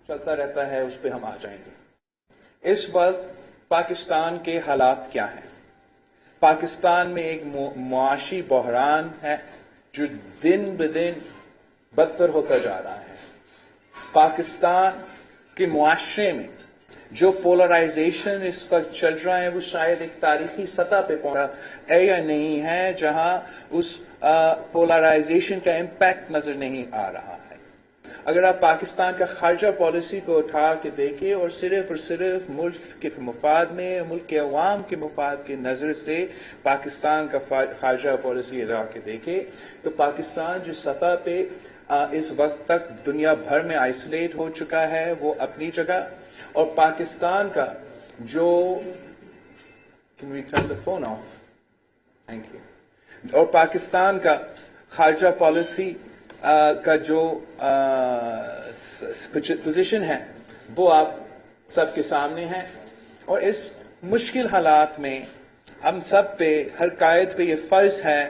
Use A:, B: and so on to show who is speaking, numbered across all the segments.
A: چلتا رہتا ہے، اس پہ ہم آ جائیں گے۔ اس وقت پاکستان کے حالات کیا ہیں؟ پاکستان میں ایک معاشی بحران ہے جو دن بدن بدتر ہوتا جا رہا ہے۔ پاکستان کے معاشرے میں جو پولرائزیشن اس وقت چل رہا ہے وہ شاید ایک تاریخی سطح پہ پہنچا ہے یا نہیں ہے جہاں اس پولرائزیشن کا امپیکٹ نظر نہیں آ رہا ہے۔ اگر آپ پاکستان کا خارجہ پالیسی کو اٹھا کے دیکھیں اور صرف ملک کے مفاد میں، ملک کے عوام کے مفاد کی نظر سے پاکستان کا خارجہ پالیسی اٹھا کے دیکھیں تو پاکستان جس سطح پہ اس وقت تک دنیا بھر میں آئسولیٹ ہو چکا ہے وہ اپنی جگہ، اور پاکستان کا جو Can we turn the phone off? Thank you. اور پاکستان کا خارجہ پالیسی کا جو پوزیشن ہے وہ آپ سب کے سامنے ہے، اور اس مشکل حالات میں ہم سب پہ، ہر قائد پہ یہ فرض ہے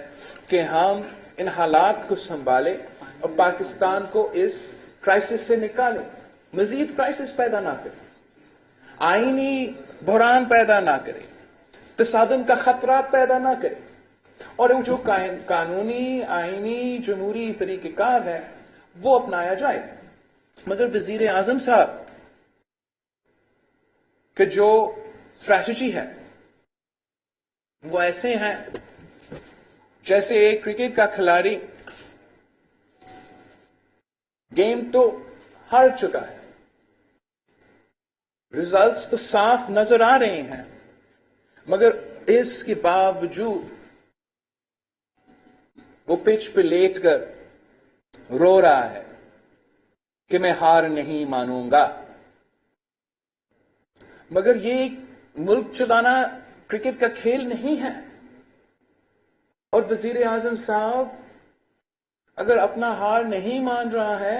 A: کہ ہم ان حالات کو سنبھالیں اور پاکستان کو اس کرائسس سے نکالیں، مزید کرائسس پیدا نہ کریں، آئینی بحران پیدا نہ کریں، تصادم کا خطرات پیدا نہ کریں، اور جو قانونی آئینی جمہوری طریقہ کار ہے وہ اپنایا جائے۔ مگر وزیر اعظم صاحب کہ جو اسٹریٹجی ہے وہ ایسے ہیں جیسے ایک کرکٹ کا کھلاڑی گیم تو ہار چکا ہے، ریزلٹس تو صاف نظر آ رہے ہیں، مگر اس کے باوجود وہ پچ پہ لیٹ کر رو رہا ہے کہ میں ہار نہیں مانوں گا۔ مگر یہ ایک ملک چلانا کرکٹ کا کھیل نہیں ہے، اور وزیر اعظم صاحب اگر اپنا ہار نہیں مان رہا ہے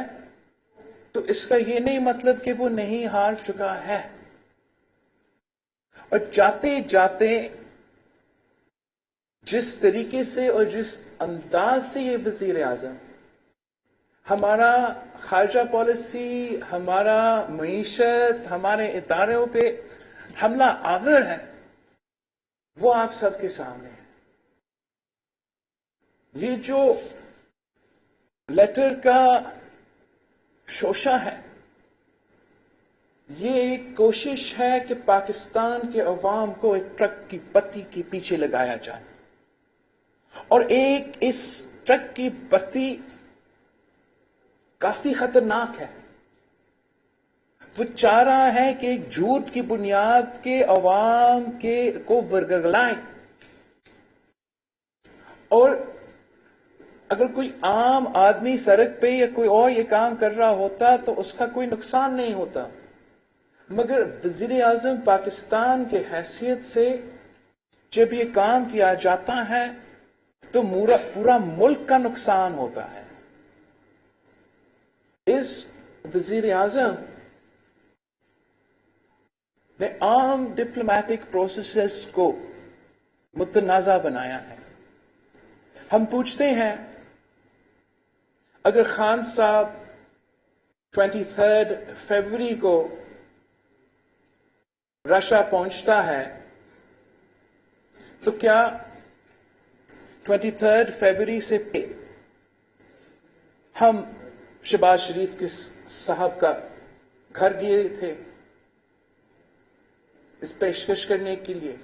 A: تو اس کا یہ نہیں مطلب کہ وہ نہیں ہار چکا ہے۔ اور جاتے جاتے جس طریقے سے اور جس انداز سے یہ وزیر اعظم ہمارا خارجہ پالیسی، ہمارا معیشت، ہمارے اداروں پہ حملہ آور ہے وہ آپ سب کے سامنے ہے۔ یہ جو لیٹر کا شوشہ ہے یہ ایک کوشش ہے کہ پاکستان کے عوام کو ایک ٹرک کی بتی کے پیچھے لگایا جائے، اور اس ٹرک کی بتی کافی خطرناک ہے۔ وہ چاہ رہا ہے کہ ایک جھوٹ کی بنیاد کے عوام کو ورگلائیں، اور اگر کوئی عام آدمی سڑک پہ یا کوئی اور یہ کام کر رہا ہوتا تو اس کا کوئی نقصان نہیں ہوتا، مگر وزیر اعظم پاکستان کے حیثیت سے جب یہ کام کیا جاتا ہے تو پورا ملک کا نقصان ہوتا ہے۔ اس وزیر اعظم نے عام ڈپلومیٹک پروسیسز کو متنازع بنایا ہے۔ ہم پوچھتے ہیں اگر خان صاحب 23 فروری کو رشیا پہنچتا ہے تو کیا 23 فروری سے ہم شہباز شریف کے صاحب کا گھر گئے تھے اس پیشکش کرنے کے لیے؟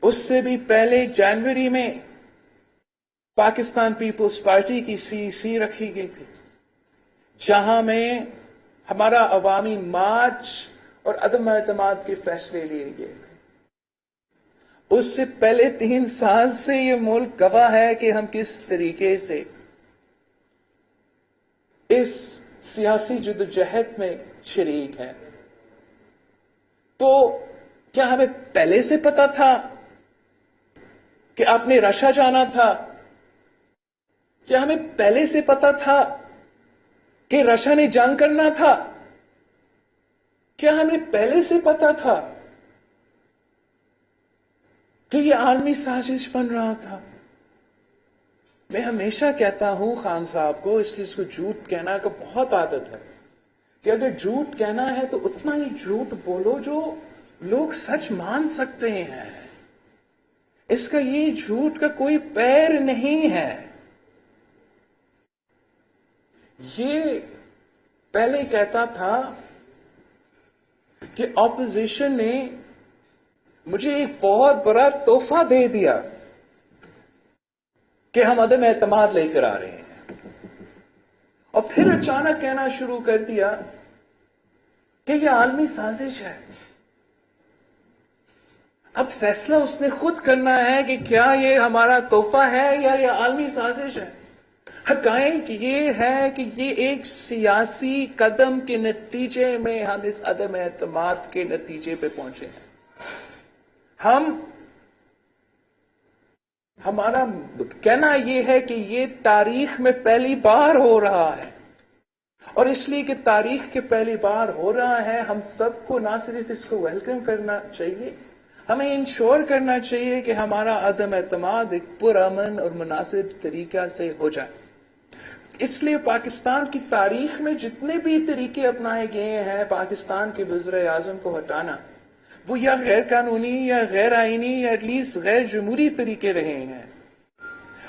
A: اس سے بھی پہلے جنوری میں پاکستان پیپلز پارٹی کی سی رکھی گئی تھی جہاں میں ہمارا عوامی مارچ اور عدم اعتماد کے فیصلے لیے گئے تھے۔ اس سے پہلے 3 سال سے یہ ملک گواہ ہے کہ ہم کس طریقے سے اس سیاسی جدوجہد میں شریک ہیں۔ تو کیا ہمیں پہلے سے پتا تھا کہ آپ نے رشیا جانا تھا؟ کیا ہمیں پہلے سے پتا تھا کہ رشیا نے جنگ کرنا تھا؟ کیا ہمیں پہلے سے پتا تھا کہ یہ عالمی سازش بن رہا تھا؟ میں ہمیشہ کہتا ہوں خان صاحب کو، اس لیے اس کو جھوٹ کہنا کا بہت عادت ہے، کہ اگر جھوٹ کہنا ہے تو اتنا ہی جھوٹ بولو جو لوگ سچ مان سکتے ہیں. اس کا یہ جھوٹ کا کوئی پیر نہیں ہے. یہ پہلے کہتا تھا کہ اپوزیشن نے مجھے ایک بہت بڑا تحفہ دے دیا کہ ہم عدم اعتماد لے کر آ رہے ہیں، اور پھر اچانک کہنا شروع کر دیا کہ یہ عالمی سازش ہے. اب فیصلہ اس نے خود کرنا ہے کہ کیا یہ ہمارا تحفہ ہے یا یہ عالمی سازش ہے. حقائق یہ ہے کہ یہ ایک سیاسی قدم کے نتیجے میں ہم اس عدم اعتماد کے نتیجے پہ پہنچے ہیں. ہمارا کہنا یہ ہے کہ یہ تاریخ میں پہلی بار ہو رہا ہے، اور اس لیے کہ تاریخ کے پہلی بار ہو رہا ہے، ہم سب کو نہ صرف اس کو ویلکم کرنا چاہیے، ہمیں انشور کرنا چاہیے کہ ہمارا عدم اعتماد ایک پرامن اور مناسب طریقہ سے ہو جائے. اس لیے پاکستان کی تاریخ میں جتنے بھی طریقے اپنائے گئے ہیں پاکستان کے وزیر اعظم کو ہٹانا، وہ یا غیر قانونی یا غیر آئینی یا ایٹ لیسٹ غیر جمہوری طریقے رہے ہیں.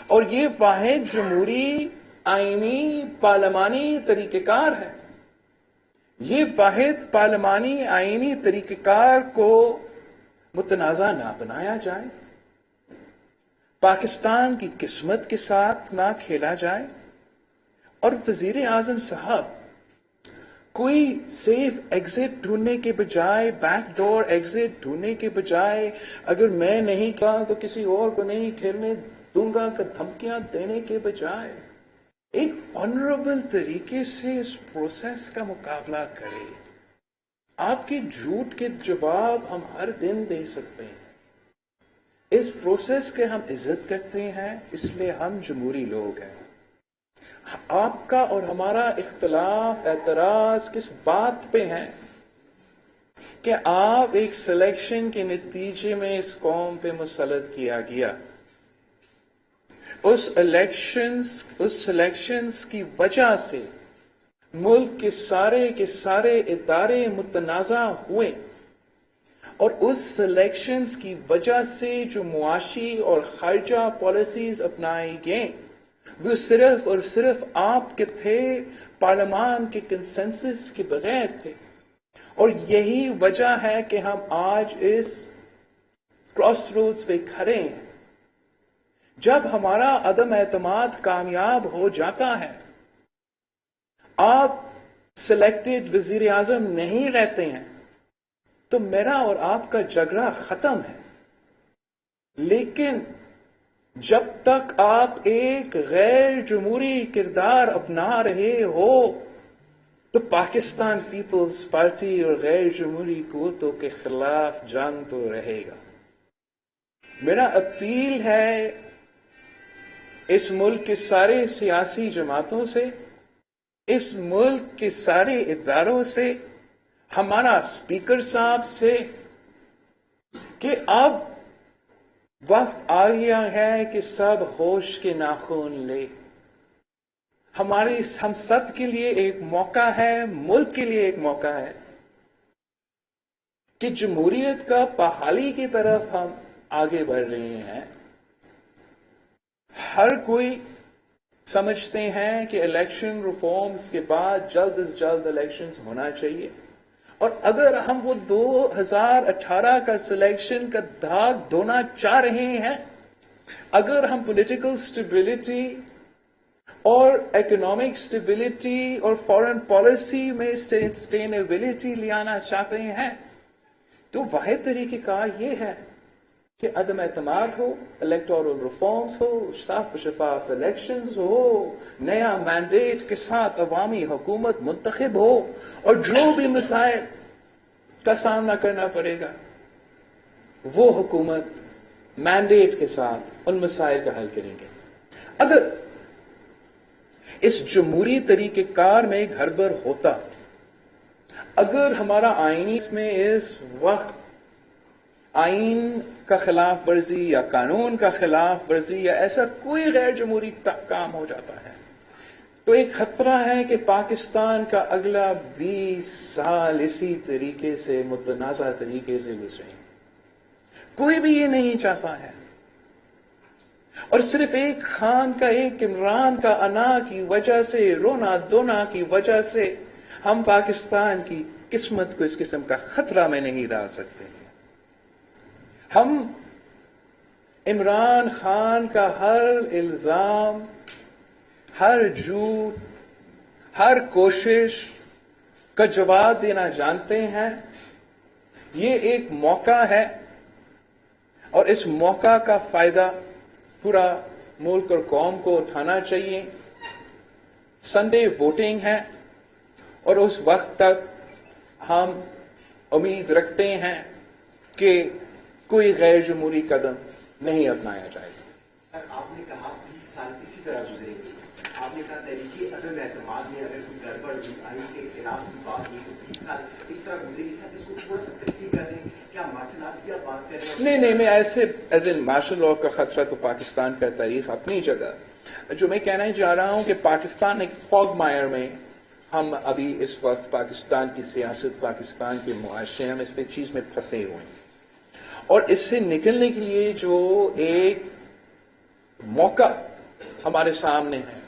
A: اور یہ واحد جمہوری آئینی پارلیمانی طریقہ کار ہے. یہ واحد پارلیمانی آئینی طریقہ کار کو متنازع نہ بنایا جائے، پاکستان کی قسمت کے ساتھ نہ کھیلا جائے. اور وزیر اعظم صاحب کوئی سیف ایگزٹ ڈھونڈنے کے بجائے، بیک ڈور ایگزٹ ڈھونڈنے کے بجائے، اگر میں نہیں کھیلا تو کسی اور کو نہیں کھیلنے دوں گا کا دھمکیاں دینے کے بجائے ایک آنریبل طریقے سے اس پروسیس کا مقابلہ کرے. آپ کے جھوٹ کے جواب ہم ہر دن دے سکتے ہیں. اس پروسیس کے ہم عزت کرتے ہیں، اس لیے ہم جمہوری لوگ ہیں. آپ کا اور ہمارا اختلاف، اعتراض کس بات پہ ہے کہ آپ ایک سلیکشن کے نتیجے میں اس قوم پہ مسلط کیا گیا. اس سلیکشنز کی وجہ سے ملک کے سارے ادارے متنازع ہوئے، اور اس سلیکشنز کی وجہ سے جو معاشی اور خارجہ پالیسیز اپنائی گئیں وہ صرف اور صرف آپ کے تھے، پارلیمان کے کنسنسس کے بغیر تھے. اور یہی وجہ ہے کہ ہم آج اس کراس روڈز پہ کھڑے ہیں. جب ہمارا عدم اعتماد کامیاب ہو جاتا ہے، آپ سلیکٹڈ وزیر اعظم نہیں رہتے ہیں، تو میرا اور آپ کا جھگڑا ختم ہے. لیکن جب تک آپ ایک غیر جمہوری کردار اپنا رہے ہو تو پاکستان پیپلز پارٹی اور غیر جمہوری قوتوں کے خلاف جنگ تو رہے گا. میرا اپیل ہے اس ملک کے سارے سیاسی جماعتوں سے، اس ملک کے سارے اداروں سے، ہمارا اسپیکر صاحب سے، کہ اب وقت آ گیا ہے کہ سب ہوش کے ناخن لے. ہم سب کے لیے ایک موقع ہے، ملک کے لیے ایک موقع ہے کہ جمہوریت کا بحالی کی طرف ہم آگے بڑھ رہے ہیں. ہر کوئی سمجھتے ہیں کہ الیکشن ریفارمز کے بعد جلد از جلد الیکشنز ہونا چاہیے، اور اگر ہم وہ 2018 کا سلیکشن کا داغ دھونا چاہ رہے ہیں، اگر ہم پولیٹیکل سٹیبلٹی اور اکنامک سٹیبلٹی اور فارن پالیسی میں سسٹینیبلٹی لانا چاہتے ہیں، تو واحد طریقہ کار یہ ہے کہ عدم اعتماد ہو، الیکٹورل ریفارمز ہو، صاف و شفاف الیکشنز ہو، نیا مینڈیٹ کے ساتھ عوامی حکومت منتخب ہو، اور جو بھی مسائل کا سامنا کرنا پڑے گا وہ حکومت مینڈیٹ کے ساتھ ان مسائل کا حل کریں گے. اگر اس جمہوری طریقہ کار میں گڑبڑ ہوتا، اگر ہمارا آئینی میں اس وقت آئین کا خلاف ورزی یا قانون کا خلاف ورزی یا ایسا کوئی غیر جمہوری کام ہو جاتا ہے، تو ایک خطرہ ہے کہ پاکستان کا اگلا 20 سال اسی طریقے سے متنازع طریقے سے گزرے. کوئی بھی یہ نہیں چاہتا ہے. اور صرف ایک خان کا، ایک عمران کا انا کی وجہ سے، رونا دھونا کی وجہ سے ہم پاکستان کی قسمت کو اس قسم کا خطرہ میں نہیں ڈال سکتے. ہم عمران خان کا ہر الزام، ہر جھوٹ، ہر کوشش کا جواب دینا جانتے ہیں. یہ ایک موقع ہے اور اس موقع کا فائدہ پورا ملک اور قوم کو اٹھانا چاہیے. سنڈے ووٹنگ ہے اور اس وقت تک ہم امید رکھتے ہیں کہ کوئی غیر جمہوری قدم نہیں اپنایا جائے گا.
B: سر، آپ نے کہا 20 سال اسی طرح گزرے گی. آپ نے کہا تحریک عدم اعتماد میں اگر کوئی گڑبڑ ہوئی، آئین کے خلاف کی بات ہوئی تو 20 سال اس طرح گزرے گی. سر، اس کو تھوڑا سا تشریح کر دیں. کیا مارشل آرٹ کی آپ بات کر رہے ہیں؟
A: نہیں، میں ایسے ایز ان مارشل لاء کا خطرہ تو پاکستان کا تاریخ اپنی جگہ. جو میں کہنا چاہ رہا ہوں کہ پاکستان ایک فوگ مائر میں ہم ابھی اس وقت پاکستان کی سیاست، پاکستان کے معاشرے، ہم اس چیز میں پھنسے ہوئے ہیں. اور اس سے نکلنے کے لیے جو ایک موقع ہمارے سامنے ہے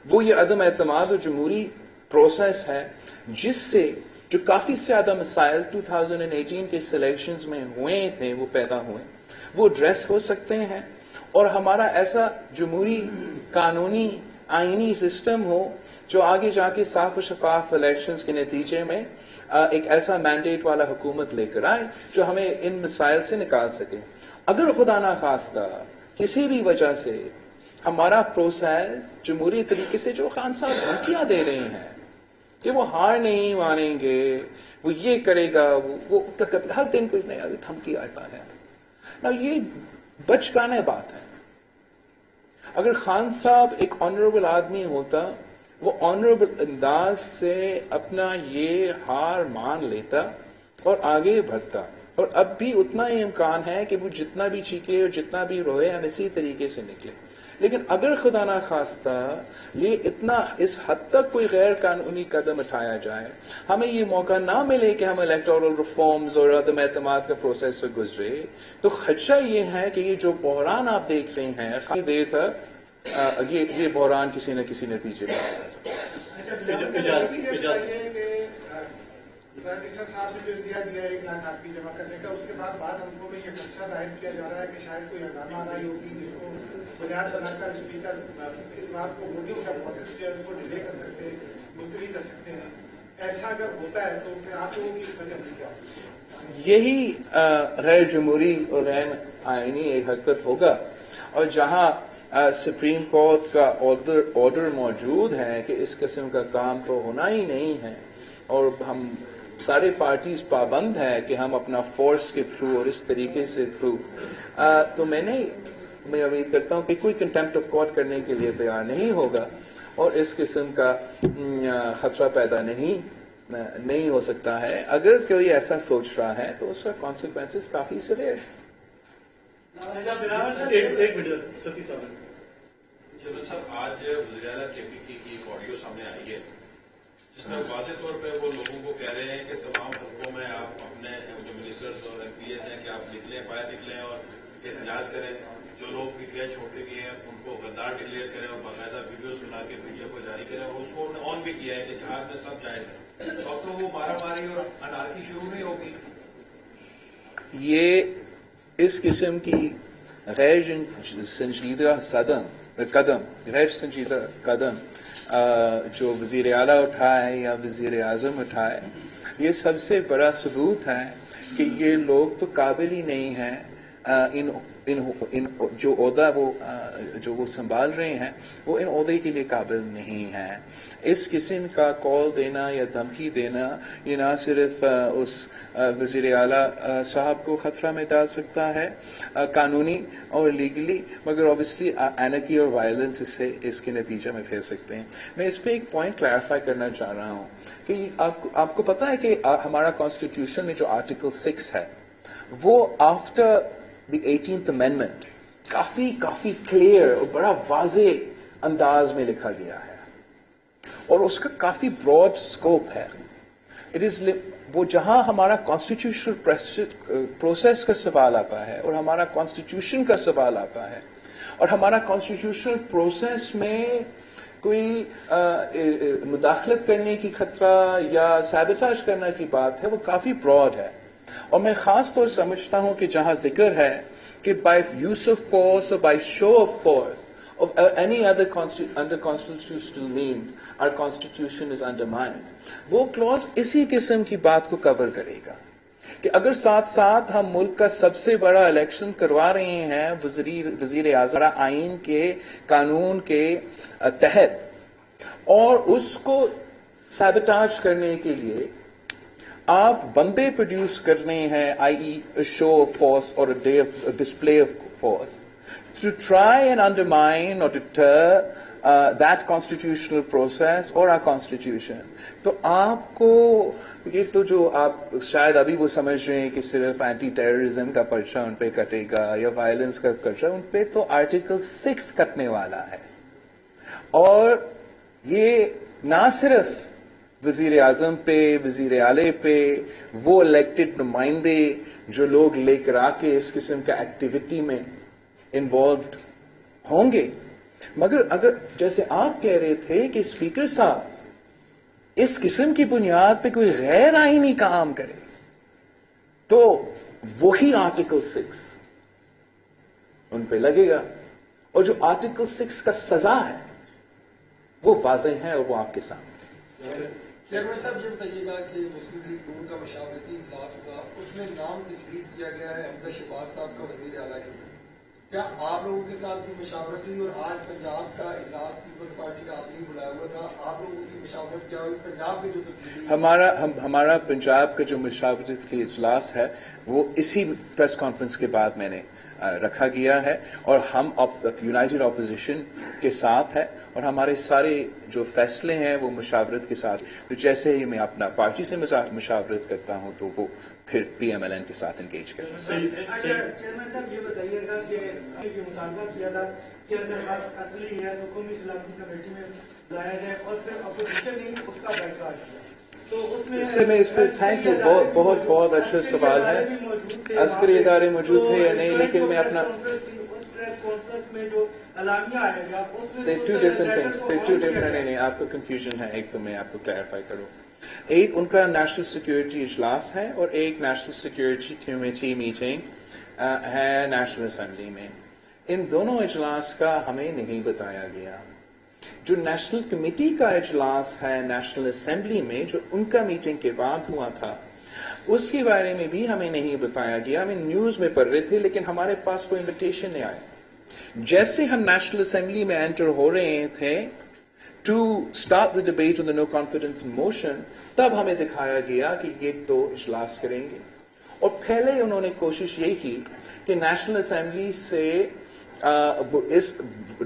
A: وہ یہ عدم اعتماد اور جمہوری پروسیس ہے، جس سے جو کافی زیادہ مسائل 2018 کے سلیکشنز میں ہوئے تھے وہ پیدا ہوئے، وہ ایڈریس ہو سکتے ہیں. اور ہمارا ایسا جمہوری قانونی آئینی سسٹم ہو جو آگے جا کے صاف و شفاف الیکشنز کے نتیجے میں ایک ایسا مینڈیٹ والا حکومت لے کر آئے جو ہمیں ان مسائل سے نکال سکے. اگر خدا نخواستہ کسی بھی وجہ سے ہمارا پروسیس جمہوری طریقے سے، جو خان صاحب دھمکیاں دے رہے ہیں کہ وہ ہار نہیں مانیں گے، وہ یہ کرے گا، وہ ہر دن کوئی نیا دھمکی آتا ہے نا، یہ بچکانے بات ہے. اگر خان صاحب ایک آنریبل آدمی ہوتا، وہ آنریبل انداز سے اپنا یہ ہار مان لیتا اور آگے بڑھتا. اور اب بھی اتنا ہی امکان ہے کہ وہ جتنا بھی چیخے اور جتنا بھی روئے ہم اسی طریقے سے نکلے. لیکن اگر خدا نخواستہ یہ اتنا اس حد تک کوئی غیر قانونی قدم اٹھایا جائے، ہمیں یہ موقع نہ ملے کہ ہم الیکٹورل ریفارمز اور عدم اعتماد کا پروسیس سے گزرے، تو خدشہ یہ ہے کہ یہ جو بحران آپ دیکھ رہے ہیں کافی دیر تک یہ بحران کسی نہ کسی نتیجے میں آ جائے.
C: صاحب سے جو انڈیا دیا 1 لاکھ آدمی جمع کرنے کا، اس کے بعد ہم کو یہ خدشہ ظاہر کیا جا رہا ہے کہ شاید کوئی ہنگامہ آ رہی ہوگی جس کو بنیاد بنا کر اسپیکر اتوار کو ووٹنگ کا پروسیس جو ہے اس کو ڈیلے کر سکتے ہیں، ملتوی کر سکتے ہیں. ایسا اگر ہوتا ہے تو پھر آپ لوگوں کی وجہ سے کیا؟
A: یہی غیر جمہوری اور غیر آئینی ایک حرکت ہوگا. اور جہاں سپریم کورٹ کا آرڈر موجود ہے کہ اس قسم کا کام تو ہونا ہی نہیں ہے، اور ہم سارے پارٹیز پابند ہے کہ ہم اپنا فورس کے تھرو اور اس طریقے سے تھرو، تو میں امید کرتا ہوں کہ کوئی کنٹمپٹ آف کورٹ کرنے کے لیے تیار نہیں ہوگا اور اس قسم کا خطرہ پیدا نہیں ہو سکتا ہے. اگر کوئی ایسا سوچ رہا ہے تو اس کا کانسیکوینسز کافی سیویئر.
D: ایک منٹ ستی صاحب. جنرل صاحب، آج وزیر اعلیٰ کے پی کی ایک آڈیو سامنے آئی ہے جس میں واضح طور پہ وہ لوگوں کو کہہ رہے ہیں کہ تمام حلقوں میں آپ اپنے جو منسٹرز اور ایم پی ایز ہیں کہ آپ نکلیں، باہر نکلیں اور احتجاج کریں. جو لوگ پی ٹی آئی چھوڑ کے گئے ہیں ان کو غدار ڈکلیئر کریں اور باقاعدہ ویڈیوز بنا کے میڈیا کو جاری کریں. اور اس کو انہوں نے آن بھی کیا ہے کہ جہاز میں سب جائز ہے. اب تو وہ مارا ماری اور انارکی شروع نہیں ہوگی.
A: یہ اس قسم کی غیر سنجیدہ قدم جو وزیر اعلیٰ اٹھائے یا وزیر اعظم اٹھائے، یہ سب سے بڑا ثبوت ہے کہ یہ لوگ تو قابل ہی نہیں ہیں. ان جو عہدہ جو وہ سنبھال رہے ہیں وہ ان عہدے کے لیے قابل نہیں ہیں. اس قسم کا کال دینا یا دھمکی دینا یہ نہ صرف اس وزیر اعلیٰ صاحب کو خطرہ میں ڈال سکتا ہے قانونی اور لیگلی، مگر اوبیسلی اینرکی اور وائلنس اس کے نتیجے میں پھیل سکتے ہیں. میں اس پہ ایک پوائنٹ کلیریفائی کرنا چاہ رہا ہوں کہ آپ کو پتا ہے کہ ہمارا کانسٹیٹیوشن میں جو آرٹیکل 6 ہے وہ after the 18th amendment coffee clear اور بڑا واضح انداز میں لکھا گیا ہے. اور اس کا کافی براڈ اسکوپ ہے. اٹ از وہ جہاں ہمارا کانسٹیٹیوشنل پروسیس کا سوال آتا ہے اور ہمارا کانسٹیٹیوشن کا سوال آتا ہے اور ہمارا کانسٹیٹیوشنل پروسیس میں کوئی مداخلت کرنے کی خطرہ یا سیبوٹاج کرنے کی بات ہے، وہ کافی براڈ ہے. اور میں خاص طور سمجھتا ہوں کہ جہاں ذکر ہے کہ بائی یوز آف فورس اور by show of force of any other under constitutional means our constitution is undermined، وہ clause اسی قسم کی بات کو کور کرے گا کہ اگر ساتھ ساتھ ہم ملک کا سب سے بڑا الیکشن کروا رہے ہیں وزیر اعظم آئین کے قانون کے تحت اور اس کو سیبوٹاج کرنے کے لیے آپ بندے پروڈیوس کر رہے ہیں، i.e. شو آف فورس اور display of force to try and undermine or deter that constitutional process or our constitution. تو آپ کو یہ تو جو آپ شاید ابھی وہ سمجھ رہے ہیں کہ صرف اینٹی ٹیررزم کا پرچہ ان پہ کٹے گا یا وائلنس کا پرچہ، ان پہ تو آرٹیکل 6 کٹنے والا ہے. اور یہ نہ صرف وزیر اعظم پہ، وزیر اعلی پہ، وہ الیکٹڈ نمائندے جو لوگ لے کر آ کے اس قسم کا ایکٹیویٹی میں انوالوڈ ہوں گے، مگر اگر جیسے آپ کہہ رہے تھے کہ اسپیکر صاحب اس قسم کی بنیاد پہ کوئی غیر آئینی کام کرے تو وہی آرٹیکل 6 ان پہ لگے گا، اور جو آرٹیکل 6 کا سزا ہے وہ واضح ہے اور وہ آپ کے سامنے.
E: چیئرمین صاحب یہ بتائیے گا کہ مسلم لیگ نون کا مشاورتی اجلاس ہوا، اس میں نام تجویز کیا گیا ہے حمزہ شہباز صاحب کا وزیر اعلیٰ کے. کیا آپ لوگوں کے ساتھ بھی مشاورت ہوئی؟ اور آج پنجاب کا اجلاس پیپلز پارٹی کا آپ نے بلایا ہوا تھا، آپ لوگوں کی مشاورت کیا ہوئی؟ پنجاب میں جو
A: ہمارا پنجاب کا جو مشاورت کی اجلاس ہے وہ اسی پریس کانفرنس کے بعد میں نے رکھا گیا ہے، اور ہم یونائٹڈ اپوزیشن کے ساتھ ہے، اور ہمارے سارے جو فیصلے ہیں وہ مشاورت کے ساتھ. تو جیسے ہی میں اپنا پارٹی سے مشاورت کرتا ہوں تو وہ پھر پی ایم ایل این کے ساتھ انگیج کرتا ہوں.
C: چیئرمین صاحب یہ بتائیے گا کہ مطالبہ کیا تھا چیئرمین اصلی ہے قومی اسلامی کمیٹی میں لایا جائے اور پھر اپوزیشن نے اس کا بیکاٹ کیا، تو اس میں
A: اس پہ تھینک یو، بہت بہت اچھا سوال ہے. عسکری ادارے موجود تھے یا نہیں، لیکن میں اپنا ٹو ڈفرنٹ تھنگس، نہیں آپ کو کنفیوژن ہے. ایک تو میں آپ کو کلیئرفائی کروں، ایک ان کا نیشنل سیکورٹی اجلاس ہے اور ایک نیشنل سیکورٹی کمیٹی میٹنگ ہے نیشنل اسمبلی میں. ان دونوں اجلاس کا ہمیں نہیں بتایا گیا. جو نیشنل کمیٹی کا اجلاس ہے نیشنل اسمبلی میں، جو ان کا میٹنگ کے بعد ہوا تھا، اس کے بارے میں بھی ہمیں نہیں بتایا گیا. ہمیں نیوز میں پڑھ رہے تھے لیکن ہمارے پاس کوئی انویٹیشن نہیں آیا. جیسے ہم نیشنل اسمبلی میں انٹر ہو رہے تھے to start the debate on the no confidence motion, تب ہمیں دکھایا گیا کہ یہ تو اجلاس کریں گے. اور پہلے انہوں نے کوشش یہ کی کہ نیشنل اسمبلی سے اس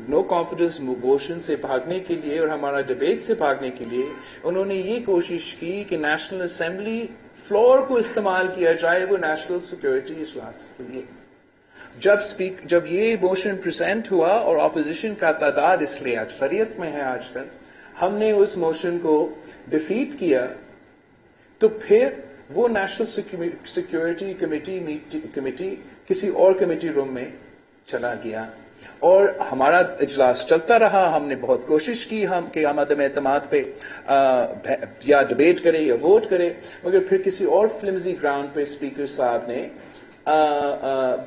A: نو کانفیڈنس موشن سے بھاگنے کے لیے اور ہمارا ڈبیٹ سے بھاگنے کے لیے انہوں نے یہ کوشش کی کہ نیشنل اسمبلی فلور کو استعمال کیا جائے وہ نیشنل سیکورٹی اجلاس کے لیے. جب یہ موشن پریزنٹ ہوا اور اپوزیشن کا تعداد اس لیے اکثریت میں ہے آج کل، ہم نے اس موشن کو ڈیفیٹ کیا، تو پھر وہ نیشنل سیکورٹی کمیٹی کسی اور کمیٹی روم میں چلا گیا اور ہمارا اجلاس چلتا رہا. ہم نے بہت کوشش کی کہ ہم عدم اعتماد پہ یا ڈبیٹ کرے یا ووٹ کرے، مگر پھر کسی اور فلمزی گراؤنڈ پہ اسپیکر صاحب نے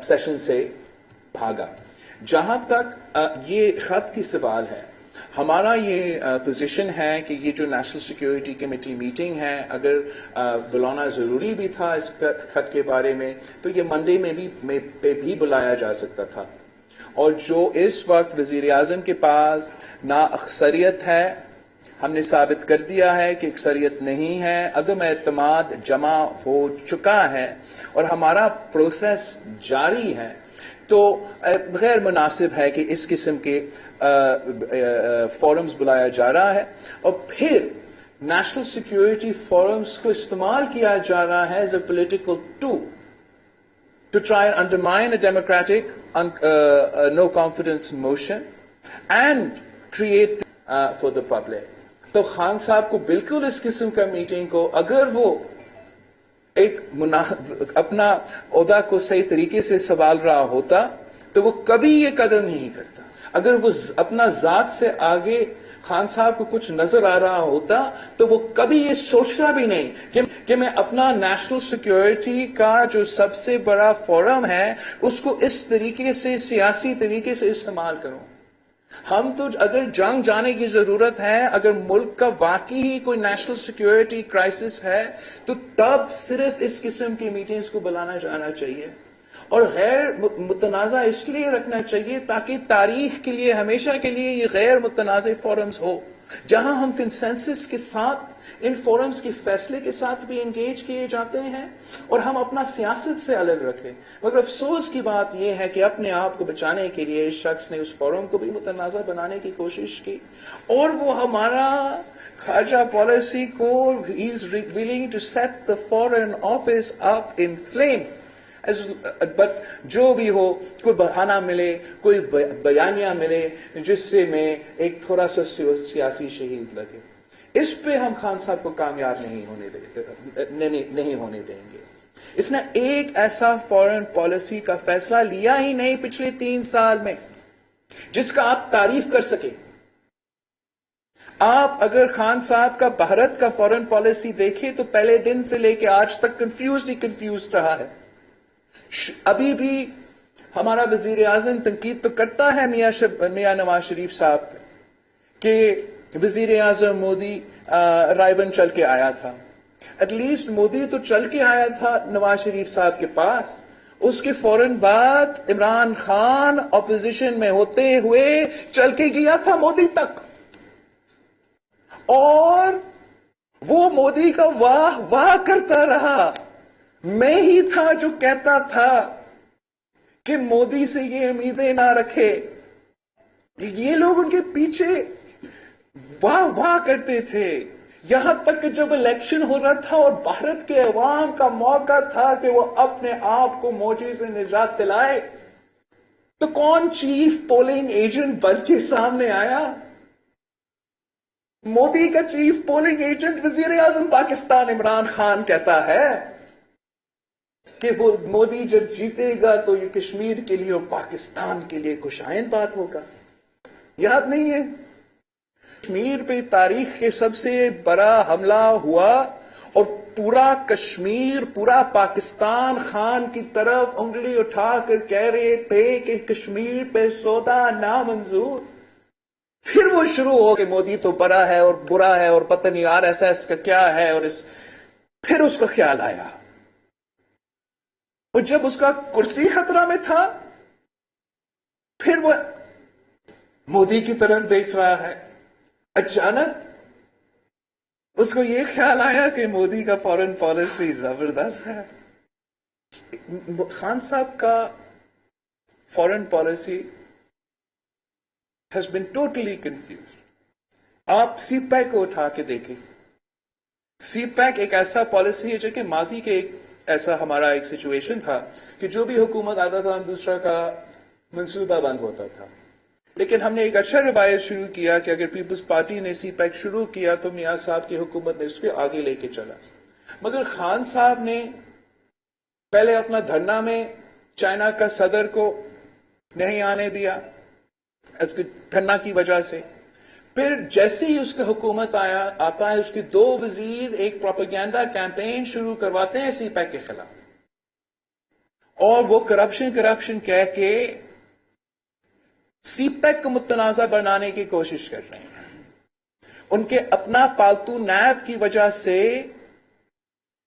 A: سیشن سے بھاگا. جہاں تک یہ خط کی سوال ہے، ہمارا یہ پوزیشن ہے کہ یہ جو نیشنل سیکورٹی کمیٹی میٹنگ ہے، اگر بلانا ضروری بھی تھا اس خط کے بارے میں تو یہ منڈے میں بھی بلایا جا سکتا تھا. اور جو اس وقت وزیر اعظم کے پاس نا اکثریت ہے، ہم نے ثابت کر دیا ہے کہ اکثریت نہیں ہے، عدم اعتماد جمع ہو چکا ہے اور ہمارا پروسیس جاری ہے، تو غیر مناسب ہے کہ اس قسم کے فورمز بلایا جا رہا ہے. اور پھر نیشنل سیکورٹی فورمز کو استعمال کیا جا رہا ہے as a political tool to try and undermine a democratic no confidence motion and create for the public. تو خان صاحب کو بالکل اس قسم کا میٹنگ کو اگر وہ ایک اپنا عہدہ کو صحیح طریقے سے سنبھال رہا ہوتا تو وہ کبھی یہ قدم نہیں کرتا. اگر وہ اپنا ذات سے آگے خان صاحب کو کچھ نظر آ رہا ہوتا تو وہ کبھی یہ سوچتا بھی نہیں کہ میں اپنا نیشنل سیکیورٹی کا جو سب سے بڑا فورم ہے اس کو اس طریقے سے سیاسی طریقے سے استعمال کروں. ہم تو اگر جنگ جانے کی ضرورت ہے، اگر ملک کا واقعی ہی کوئی نیشنل سیکیورٹی کرائسس ہے تو تب صرف اس قسم کی میٹنگز کو بلانا جانا چاہیے اور غیر متنازع اس لیے رکھنا چاہیے تاکہ تاریخ کے لیے ہمیشہ کے لیے یہ غیر متنازع فورمز ہو جہاں ہم کنسنسس کے ساتھ ان فورمز کی فیصلے کے ساتھ بھی انگیج کیے جاتے ہیں اور ہم اپنا سیاست سے الگ رکھیں. مگر افسوس کی بات یہ ہے کہ اپنے آپ کو بچانے کے لیے اس شخص نے اس فورم کو بھی متنازع بنانے کی کوشش کی اور وہ ہمارا خارجہ پالیسی کو he is willing to set the foreign office up in flames. But جو بھی ہو کوئی بہانہ ملے، کوئی بیانیہ ملے جس سے میں ایک تھوڑا سا سیاسی شہید لگے، اس پہ ہم خان صاحب کو کامیاب نہیں ہونے دیں گے. اس نے ایک ایسا فورن پالیسی کا فیصلہ لیا ہی نہیں پچھلے 3 سال میں جس کا آپ تعریف کر سکے. آپ اگر خان صاحب کا بھارت کا فورن پالیسی دیکھیں تو پہلے دن سے لے کے آج تک کنفیوزڈ رہا ہے. ابھی بھی ہمارا وزیر اعظم تنقید تو کرتا ہے میاں نواز شریف صاحب پہ کہ وزیر اعظم مودی رائے چل کے آیا تھا. ایٹ لیسٹ مودی تو چل کے آیا تھا نواز شریف صاحب کے پاس، اس کے فوراً بعد عمران خان اپوزیشن میں ہوتے ہوئے چل کے گیا تھا مودی تک اور وہ مودی کا واہ واہ کرتا رہا. میں ہی تھا جو کہتا تھا کہ مودی سے یہ امیدیں نہ رکھے. یہ لوگ ان کے پیچھے واہ واہ کرتے تھے یہاں تک کہ جب الیکشن ہو رہا تھا اور بھارت کے عوام کا موقع تھا کہ وہ اپنے آپ کو مودی سے نجات دلائے تو کون چیف پولنگ ایجنٹ بن کے سامنے آیا؟ مودی کا چیف پولنگ ایجنٹ وزیر اعظم پاکستان عمران خان کہتا ہے کہ وہ مودی جب جیتے گا تو یہ کشمیر کے لیے اور پاکستان کے لیے خوشائند بات ہوگا. یاد نہیں ہے کشمیر پہ تاریخ کے سب سے بڑا حملہ ہوا اور پورا کشمیر، پورا پاکستان خان کی طرف انگلی اٹھا کر کہہ رہے تھے کہ کشمیر پہ سودا نامنظور. پھر وہ شروع ہو کہ مودی تو بڑا ہے اور برا ہے اور پتہ نہیں RSS کا کیا ہے اور پھر اس کا خیال آیا اور جب اس کا کرسی خطرہ میں تھا پھر وہ مودی کی طرف دیکھ رہا ہے. اچانک اس کو یہ خیال آیا کہ مودی کا فورن پالیسی زبردست ہے. خان صاحب کا foreign policy has been totally confused. آپ سی پیک کو اٹھا کے دیکھیں. سی پیک ایک ایسا پالیسی ہے جو کہ ماضی کے ایسا ہمارا ایک سچویشن تھا کہ جو بھی حکومت آتا تھا دوسرا کا منصوبہ بند ہوتا تھا. لیکن ہم نے ایک اچھا روایت شروع کیا کہ اگر پیپلز پارٹی نے سی پیک شروع کیا تو میاں صاحب کی حکومت نے اس کے آگے لے کے چلا. مگر خان صاحب نے پہلے اپنا دھرنا میں چائنا کا صدر کو نہیں آنے دیا اس کے دھرنا کی وجہ سے. پھر جیسے ہی اس کا حکومت آتا ہے اس کے 2 وزیر ایک پروپیگینڈا کیمپین شروع کرواتے ہیں سی پیک کے خلاف اور وہ کرپشن کہہ کے سی پیک کو متنازع بنانے کی کوشش کر رہے ہیں. ان کے اپنا پالتو نیب کی وجہ سے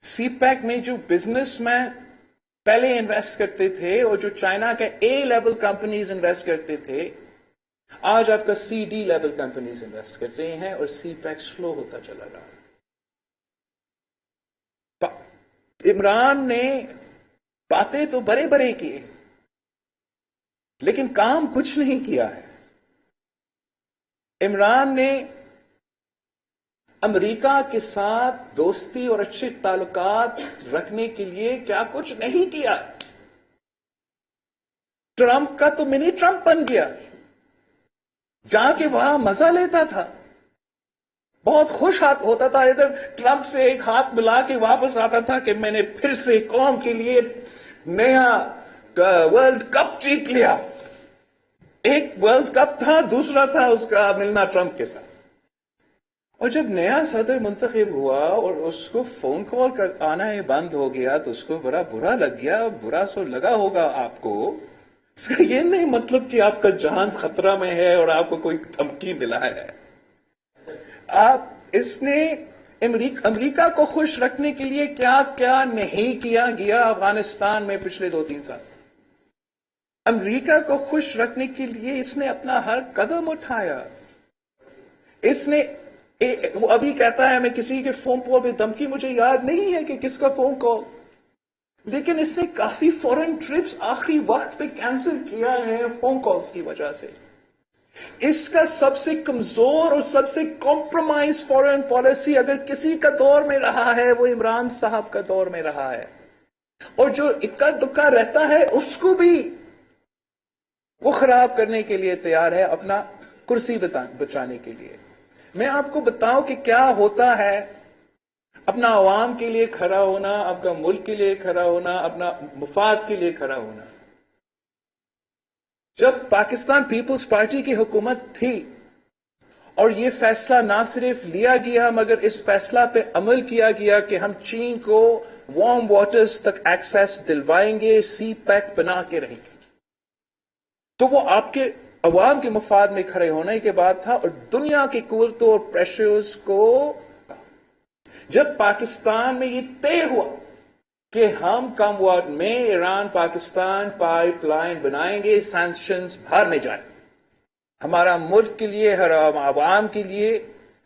A: سی پیک میں جو بزنس مین پہلے انویسٹ کرتے تھے اور جو چائنا کے A لیول کمپنیز انویسٹ کرتے تھے آج آپ کا CD لیول کمپنیز انویسٹ کر رہے ہیں اور سی پیک سلو ہوتا چلا رہا. عمران نے باتیں تو بڑے کیے لیکن کام کچھ نہیں کیا ہے. عمران نے امریکہ کے ساتھ دوستی اور اچھے تعلقات رکھنے کے لیے کیا کچھ نہیں کیا. ٹرمپ کا تو منی ٹرمپ بن گیا جا کے وہاں مزہ لیتا تھا. بہت خوش ہوتا تھا، ادھر ٹرمپ سے ایک ہاتھ ملا کے واپس آتا تھا کہ میں نے پھر سے قوم کے لیے نیا ورلڈ کپ جیت لیا. ایک ورلڈ کپ تھا، دوسرا تھا اس کا ملنا ٹرمپ کے ساتھ. اور جب نیا صدر منتخب ہوا اور اس کو فون کال آنا ہی بند ہو گیا تو اس کو بڑا برا لگ گیا. برا سو لگا ہوگا آپ کو. اس کا یہ نہیں مطلب کہ آپ کا جان خطرہ میں ہے اور آپ کو کوئی دھمکی ملا ہے. اس نے امریکہ کو خوش رکھنے کے لیے کیا کیا نہیں کیا گیا افغانستان میں پچھلے 2-3 سال. امریکہ کو خوش رکھنے کے لیے اس نے اپنا ہر قدم اٹھایا. اس نے وہ ابھی کہتا ہے میں کسی کے فون کال پہ دھمکی، مجھے یاد نہیں ہے کہ کس کا فون کال، لیکن اس نے کافی فورن ٹرپس آخری وقت پہ کینسل کیا ہے فون کالز کی وجہ سے. اس کا سب سے کمزور اور سب سے کمپرومائز فورن پالیسی اگر کسی کا دور میں رہا ہے وہ عمران صاحب کا دور میں رہا ہے. اور جو اکا دکا رہتا ہے اس کو بھی وہ خراب کرنے کے لیے تیار ہے اپنا کرسی بچانے کے لیے. میں آپ کو بتاؤں کہ کیا ہوتا ہے اپنا عوام کے لیے کھڑا ہونا، آپ کا ملک کے لیے کھڑا ہونا، اپنا مفاد کے لیے کھڑا ہونا. جب پاکستان پیپلز پارٹی کی حکومت تھی اور یہ فیصلہ نہ صرف لیا گیا مگر اس فیصلہ پہ عمل کیا گیا کہ ہم چین کو وارم واٹرز تک ایکسیس دلوائیں گے، سی پیک بنا کے رہیں گے، تو وہ آپ کے عوام کے مفاد میں کھڑے ہونے کے بعد تھا. اور دنیا کی قوتوں اور پریشرز کو جب پاکستان میں یہ طے ہوا کہ ہم کم وقت میں ایران پاکستان پائپ لائن بنائیں گے، سینکشنز باہر میں جائیں، ہمارا ملک کے لیے، ہر عوام کے لیے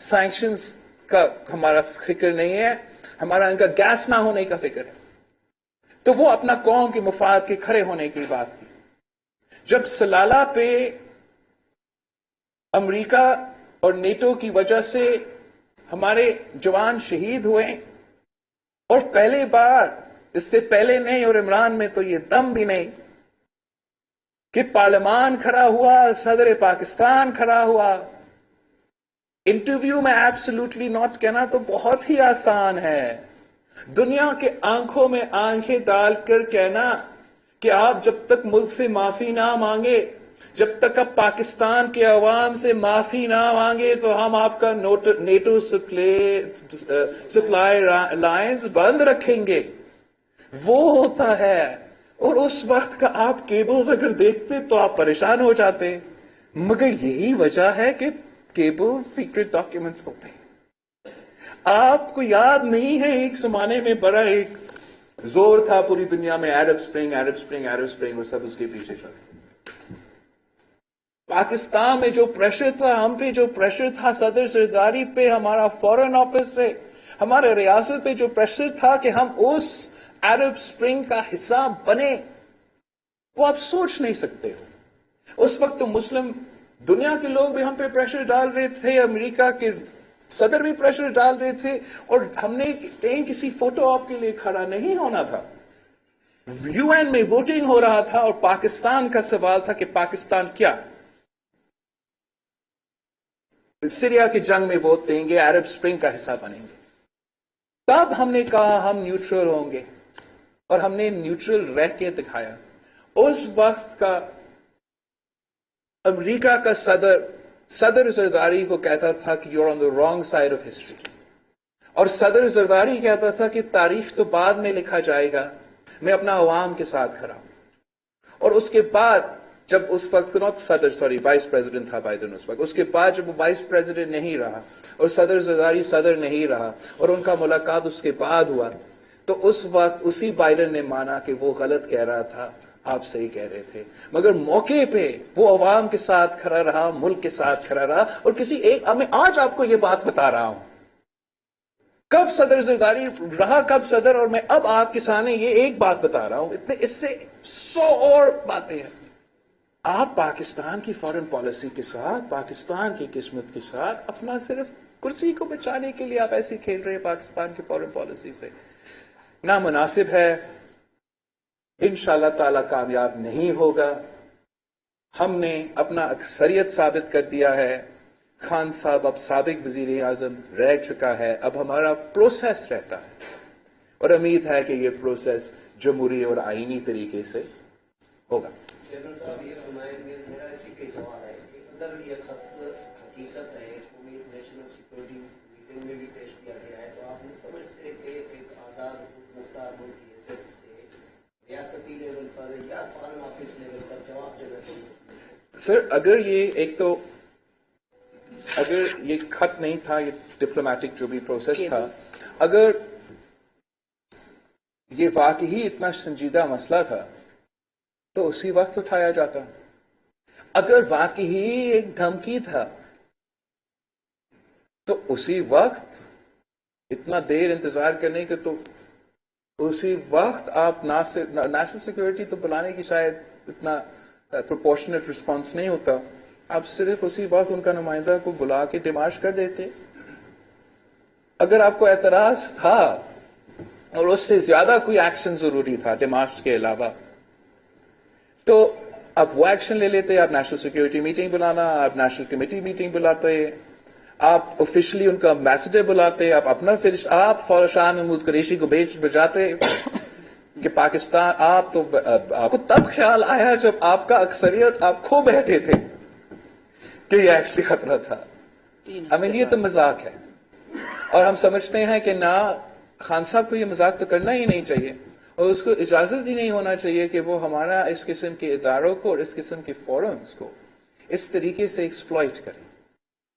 A: سینکشنز کا ہمارا فکر نہیں ہے، ہمارا ان کا گیس نہ ہونے کا فکر ہے. تو وہ اپنا قوم کے مفاد کے کھڑے ہونے کی بات کی. جب سلالہ پہ امریکہ اور نیٹو کی وجہ سے ہمارے جوان شہید ہوئے، اور پہلی بار، اس سے پہلے نہیں اور عمران میں تو یہ دم بھی نہیں کہ پارلیمان کھڑا ہوا، صدر پاکستان کھڑا ہوا. انٹرویو میں ایبسولوٹلی ناٹ کہنا تو بہت ہی آسان ہے. دنیا کے آنکھوں میں آنکھیں ڈال کر کہنا کہ آپ جب تک ملک سے معافی نہ مانگے، جب تک آپ پاکستان کے عوام سے معافی نہ مانگے تو ہم آپ کا نیٹو سپلائی لائنز بند رکھیں گے. وہ ہوتا ہے. اور اس وقت کا آپ کیبلز اگر دیکھتے تو آپ پریشان ہو جاتے. مگر یہی وجہ ہے کہ کیبلز سیکرٹ ڈاکیومنٹس ہوتے ہیں. آپ کو یاد نہیں ہے ایک زمانے میں بڑا ایک زور تھا پوری دنیا میں، عرب سپرنگ اور سب اس کے پیچھے چلے. پاکستان میں جو پریشر تھا، ہم پہ جو پریشر تھا صدر زرداری پہ، ہمارا فورن آفس سے، ہمارے ریاست پہ جو پریشر تھا کہ ہم اس عرب سپرنگ کا حصہ بنے، وہ آپ سوچ نہیں سکتے ہو. اس وقت تو مسلم دنیا کے لوگ بھی ہم پہ پریشر ڈال رہے تھے، امریکہ کے صدر بھی پریشر ڈال رہے تھے، اور ہم نے کہیں کسی فوٹو آپ کے لیے کھڑا نہیں ہونا تھا. یو این میں ووٹنگ ہو رہا تھا اور پاکستان کا سوال تھا کہ پاکستان کیا سیریا کی جنگ میں ووٹ دیں گے، عرب سپرنگ کا حصہ بنیں گے. تب ہم نے کہا ہم نیوٹرل ہوں گے، اور ہم نے نیوٹرل رہ کے دکھایا. اس وقت کا امریکہ کا صدر زرداری کو کہتا تھا کہ you are on the wrong side of history, اور صدر زرداری کہتا تھا کہ تاریخ تو بعد میں لکھا جائے گا، میں اپنا عوام کے ساتھ کھڑا ہوں. اور اس کے بعد جب اس وقت وائس پریزیڈنٹ تھا بائیڈن اس وقت، اس کے بعد جب وہ وائس پریزیڈنٹ نہیں رہا اور صدر زرداری صدر نہیں رہا اور ان کا ملاقات اس کے بعد ہوا، تو اس وقت اسی بائیڈن نے مانا کہ وہ غلط کہہ رہا تھا، آپ صحیح کہہ رہے تھے. مگر موقع پہ وہ عوام کے ساتھ کھڑا رہا، ملک کے ساتھ کھڑا رہا. اور میں آج آپ کو یہ بات بتا رہا ہوں، کب صدر زرداری رہا، کب صدر، اور میں اب آپ کے سامنے یہ ایک بات بتا رہا ہوں. اس سے 100 اور باتیں ہیں. آپ پاکستان کی فارن پالیسی کے ساتھ، پاکستان کی قسمت کے ساتھ، اپنا صرف کرسی کو بچانے کے لیے آپ ایسے کھیل رہے ہیں پاکستان کی فارن پالیسی سے. نامناسب ہے، انشاءاللہ تعالی کامیاب نہیں ہوگا. ہم نے اپنا اکثریت ثابت کر دیا ہے. خان صاحب اب سابق وزیر اعظم رہ چکا ہے، اب ہمارا پروسیس رہتا ہے اور امید ہے کہ یہ پروسیس جمہوری اور آئینی طریقے سے ہوگا۔
B: جنرل صاحب یہ فرمائیں، میرا اسی کا سوال ہے کہ اگر یہ خط حقیقت ہے، اس کو نیشنل سیکورٹی میٹنگ میں بھی پیش کیا گیا ہے، تو آپ نہیں سمجھتے کہ ایک آزاد مختار ملک کی حیثیت سے ریاستی لیول پر یا فارن آفس لیول پر جواب دینا چاہیے؟
A: سر اگر یہ خط نہیں تھا، یہ ڈپلومیٹک جو بھی پروسیس تھا، اگر یہ واقعی اتنا سنجیدہ مسئلہ تھا تو اسی وقت اٹھایا جاتا۔ اگر واقعی ایک دھمکی تھا تو اسی وقت اتنا دیر انتظار کرنے کے، تو اسی وقت آپ نہ صرف نیشنل سیکورٹی تو بلانے کی شاید اتنا پروپورشنیٹ رسپانس نہیں ہوتا، آپ صرف اسی وقت ان کا نمائندہ کو بلا کے ڈیمارش کر دیتے۔ اگر آپ کو اعتراض تھا اور اس سے زیادہ کوئی ایکشن ضروری تھا ڈیمارش کے علاوہ، تو آپ وہ ایکشن لے لیتے، آپ نیشنل سیکورٹی میٹنگ بلانا، آپ نیشنل کمیٹی میٹنگ بلاتے، آپ آفیشلی ان کا ایمبیسڈر بلاتے، آپ اپنا آپ شاہ محمود قریشی کو بھیجاتے کہ پاکستان، آپ کو تب خیال آیا جب آپ کا اکثریت آپ کھو بیٹھے تھے کہ یہ ایکچولی خطرہ تھا۔ یہ تو مذاق ہے، اور ہم سمجھتے ہیں کہ نہ خان صاحب کو یہ مذاق تو کرنا ہی نہیں چاہیے، اور اس کو اجازت ہی نہیں ہونا چاہیے کہ وہ ہمارا اس قسم کے اداروں کو اور اس قسم کے فورمز کو اس طریقے سے ایکسپلائٹ کرے۔